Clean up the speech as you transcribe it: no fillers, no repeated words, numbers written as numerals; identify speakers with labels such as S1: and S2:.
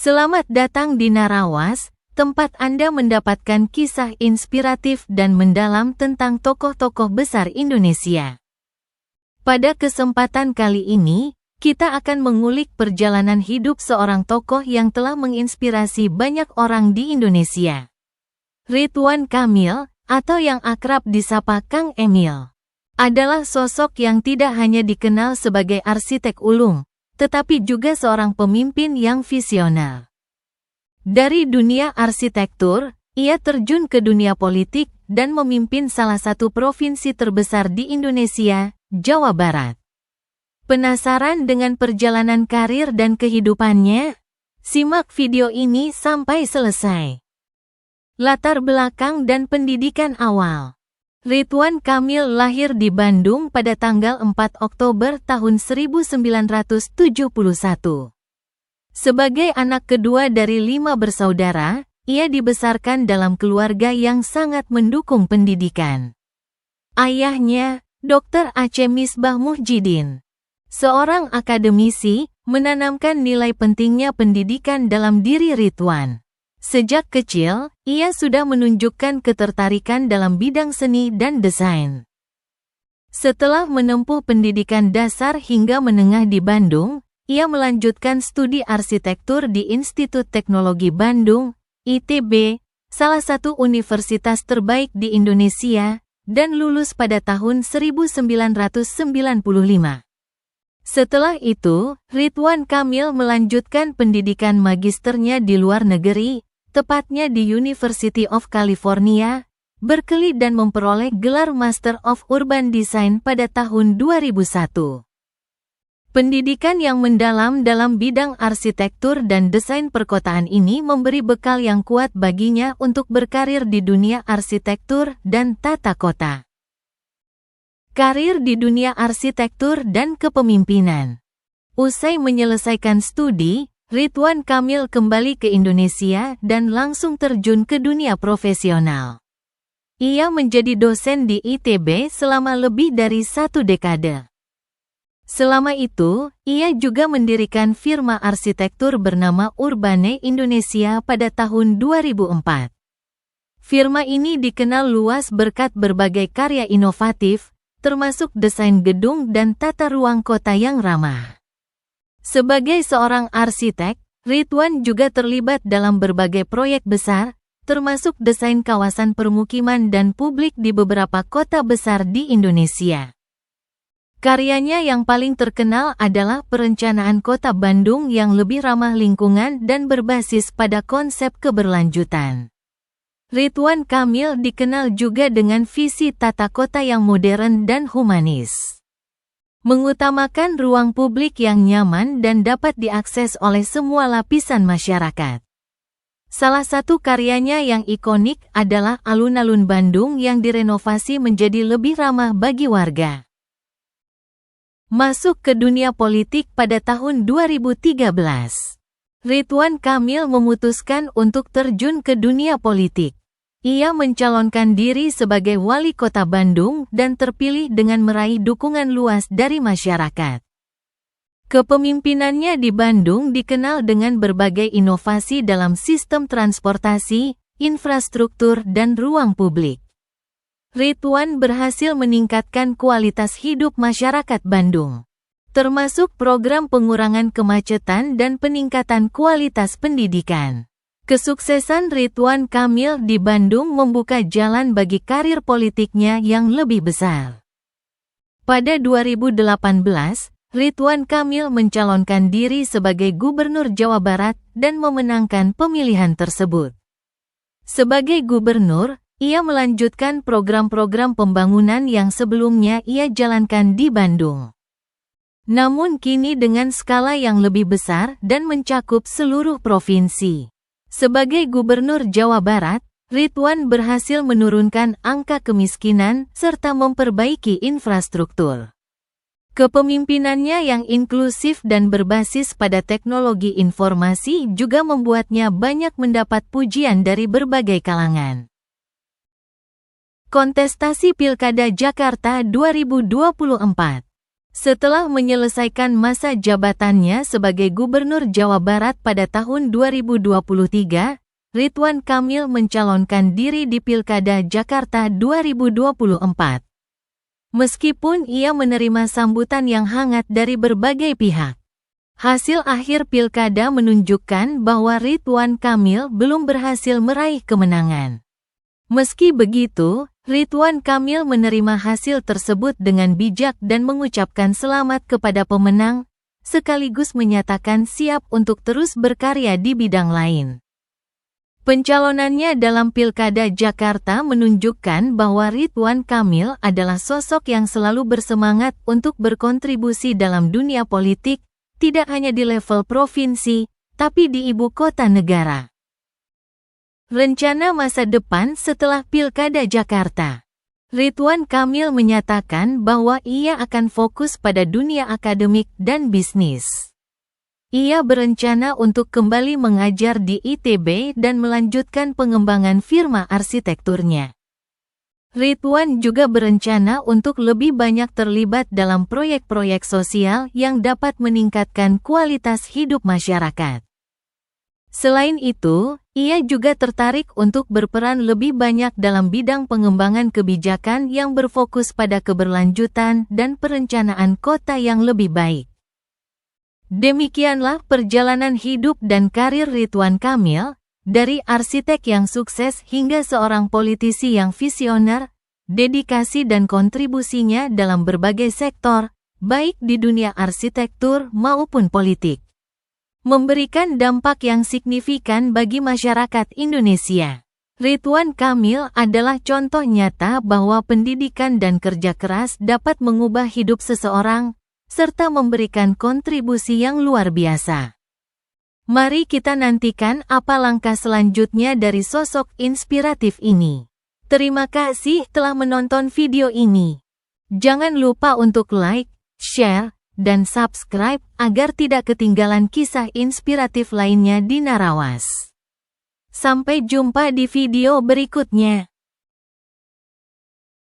S1: Selamat datang di Narawas, tempat Anda mendapatkan kisah inspiratif dan mendalam tentang tokoh-tokoh besar Indonesia. Pada kesempatan kali ini, kita akan mengulik perjalanan hidup seorang tokoh yang telah menginspirasi banyak orang di Indonesia. Ridwan Kamil, atau yang akrab disapa Kang Emil, adalah sosok yang tidak hanya dikenal sebagai arsitek ulung, tetapi juga seorang pemimpin yang visioner. Dari dunia arsitektur, ia terjun ke dunia politik dan memimpin salah satu provinsi terbesar di Indonesia, Jawa Barat. Penasaran dengan perjalanan karir dan kehidupannya? Simak video ini sampai selesai. Latar belakang dan pendidikan awal. Ridwan Kamil lahir di Bandung pada tanggal 4 Oktober tahun 1971. Sebagai anak kedua dari 5 bersaudara, ia dibesarkan dalam keluarga yang sangat mendukung pendidikan. Ayahnya, Dr. Aceh Misbah Muhjidin, seorang akademisi, menanamkan nilai pentingnya pendidikan dalam diri Ridwan. Sejak kecil, ia sudah menunjukkan ketertarikan dalam bidang seni dan desain. Setelah menempuh pendidikan dasar hingga menengah di Bandung, ia melanjutkan studi arsitektur di Institut Teknologi Bandung, ITB, salah satu universitas terbaik di Indonesia, dan lulus pada tahun 1995. Setelah itu, Ridwan Kamil melanjutkan pendidikan magisternya di luar negeri, tepatnya di University of California, Berkeley, dan memperoleh gelar Master of Urban Design pada tahun 2001. Pendidikan yang mendalam dalam bidang arsitektur dan desain perkotaan ini memberi bekal yang kuat baginya untuk berkarir di dunia arsitektur dan tata kota. Karir di dunia arsitektur dan kepemimpinan. Usai menyelesaikan studi, Ridwan Kamil kembali ke Indonesia dan langsung terjun ke dunia profesional. Ia menjadi dosen di ITB selama lebih dari 1 dekade. Selama itu, ia juga mendirikan firma arsitektur bernama Urbane Indonesia pada tahun 2004. Firma ini dikenal luas berkat berbagai karya inovatif, termasuk desain gedung dan tata ruang kota yang ramah. Sebagai seorang arsitek, Ridwan juga terlibat dalam berbagai proyek besar, termasuk desain kawasan permukiman dan publik di beberapa kota besar di Indonesia. Karyanya yang paling terkenal adalah perencanaan kota Bandung yang lebih ramah lingkungan dan berbasis pada konsep keberlanjutan. Ridwan Kamil dikenal juga dengan visi tata kota yang modern dan humanis, mengutamakan ruang publik yang nyaman dan dapat diakses oleh semua lapisan masyarakat. Salah satu karyanya yang ikonik adalah alun-alun Bandung yang direnovasi menjadi lebih ramah bagi warga. Masuk ke dunia politik pada tahun 2013. Ridwan Kamil memutuskan untuk terjun ke dunia politik. Ia mencalonkan diri sebagai wali kota Bandung dan terpilih dengan meraih dukungan luas dari masyarakat. Kepemimpinannya di Bandung dikenal dengan berbagai inovasi dalam sistem transportasi, infrastruktur, dan ruang publik. Ridwan berhasil meningkatkan kualitas hidup masyarakat Bandung, termasuk program pengurangan kemacetan dan peningkatan kualitas pendidikan. Kesuksesan Ridwan Kamil di Bandung membuka jalan bagi karir politiknya yang lebih besar. Pada 2018, Ridwan Kamil mencalonkan diri sebagai Gubernur Jawa Barat dan memenangkan pemilihan tersebut. Sebagai gubernur, ia melanjutkan program-program pembangunan yang sebelumnya ia jalankan di Bandung. Namun kini dengan skala yang lebih besar dan mencakup seluruh provinsi. Sebagai Gubernur Jawa Barat, Ridwan berhasil menurunkan angka kemiskinan serta memperbaiki infrastruktur. Kepemimpinannya yang inklusif dan berbasis pada teknologi informasi juga membuatnya banyak mendapat pujian dari berbagai kalangan. Kontestasi Pilkada Jakarta 2024. Setelah menyelesaikan masa jabatannya sebagai Gubernur Jawa Barat pada tahun 2023, Ridwan Kamil mencalonkan diri di Pilkada Jakarta 2024. Meskipun ia menerima sambutan yang hangat dari berbagai pihak, hasil akhir pilkada menunjukkan bahwa Ridwan Kamil belum berhasil meraih kemenangan. Meski begitu, Ridwan Kamil menerima hasil tersebut dengan bijak dan mengucapkan selamat kepada pemenang, sekaligus menyatakan siap untuk terus berkarya di bidang lain. Pencalonannya dalam Pilkada Jakarta menunjukkan bahwa Ridwan Kamil adalah sosok yang selalu bersemangat untuk berkontribusi dalam dunia politik, tidak hanya di level provinsi, tapi di ibu kota negara. Rencana masa depan setelah Pilkada Jakarta. Ridwan Kamil menyatakan bahwa ia akan fokus pada dunia akademik dan bisnis. Ia berencana untuk kembali mengajar di ITB dan melanjutkan pengembangan firma arsitekturnya. Ridwan juga berencana untuk lebih banyak terlibat dalam proyek-proyek sosial yang dapat meningkatkan kualitas hidup masyarakat. Selain itu, ia juga tertarik untuk berperan lebih banyak dalam bidang pengembangan kebijakan yang berfokus pada keberlanjutan dan perencanaan kota yang lebih baik. Demikianlah perjalanan hidup dan karir Ridwan Kamil, dari arsitek yang sukses hingga seorang politisi yang visioner, dedikasi dan kontribusinya dalam berbagai sektor, baik di dunia arsitektur maupun politik, memberikan dampak yang signifikan bagi masyarakat Indonesia. Ridwan Kamil adalah contoh nyata bahwa pendidikan dan kerja keras dapat mengubah hidup seseorang, serta memberikan kontribusi yang luar biasa. Mari kita nantikan apa langkah selanjutnya dari sosok inspiratif ini. Terima kasih telah menonton video ini. Jangan lupa untuk like, share, dan subscribe agar tidak ketinggalan kisah inspiratif lainnya di Narawas. Sampai jumpa di video berikutnya.